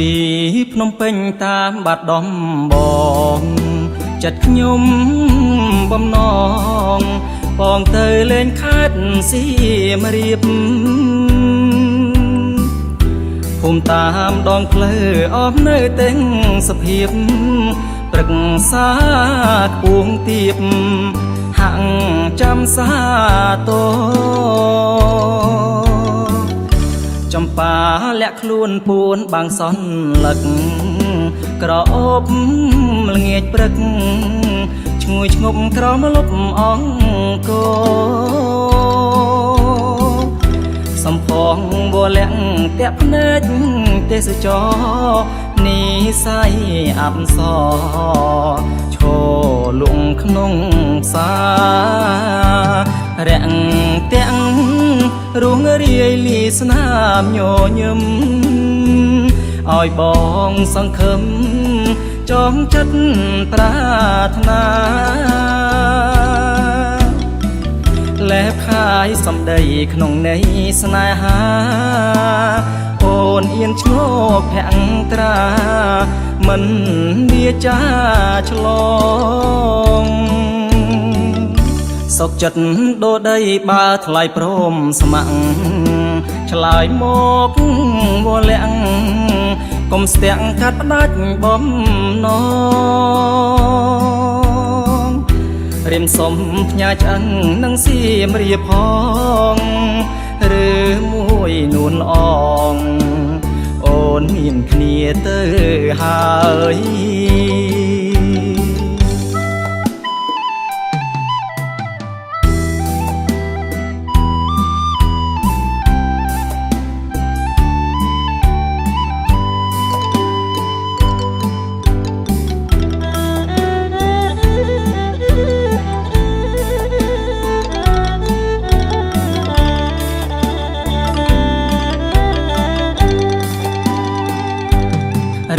ពីភ្នំពេញតាមបាត់ដំបងចិត្តខ្ញុំបំណងបងទៅលេងខេត្តសៀមរាបភូមិតាមដងផ្លូវអស់នៅទាំងសភាពព្រឹក្សាខ្ពងទៀបហាក់ចាំសាទរចំប៉ាលាក់ខ្លួនពួនបាំងសនលឹកក្រអូបល្ងាចព្រឹកឈ្ងុយឈ្ងប់ក្រមលប់អង្គសំផងវលាក់តាក់ភ្នែកទេសចរនិស័យអាប់សឈរលងក្នុងផ្សាររាំងទាំងរួងរាយលីស្នាមញញឹមឲ្យបងសង្ឃឹមចងចិត្តប្រាថ្នាលែបខាយសំដីក្នុងន័យស្នេហាអូនអៀនឈ្ងោកភក្ត្រាមិនវាចាឆ្លងសុខចិត្តដូរដីបើថ្លៃព្រមស្ម័គ្រឆ្លើយមកវលាក់កុំស្ទាក់កាត់ផ្ដាច់បំណងរៀមសុំផ្ញើឆ្អឹងនឹងសៀមរាបផងឬមួយនួនអងអូនមានគ្នាទៅហើយ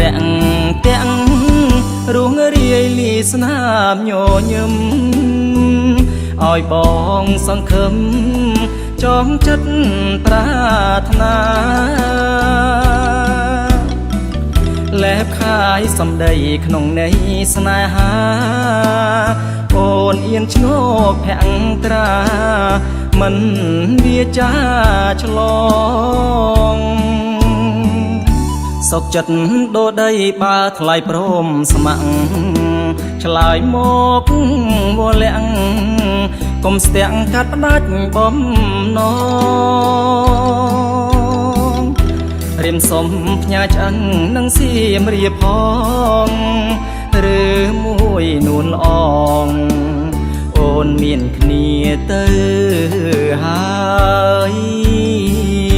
រាំងទាំងរួងរាយលីស្នាមញញឹមឲ្យបងសង្ឃឹមចងចិត្តប្រាថ្នាលែបខាយសំដីក្នុងន័យស្នេហាអូនអៀនឈ្ងោកភក្ត្រាមិនវាចាឆ្លងសុខចិត្តដូរដីបើថ្លៃព្រមស្ម័គ្រឆ្លើយមកវលាក់កុំស្ទាក់កាត់ផ្ដាច់បំណងរៀមសុំផ្ញើឆ្អឹងនឹងសៀមរាបផងឬមួយនួនអងអូនមានគ្នាទៅហើយ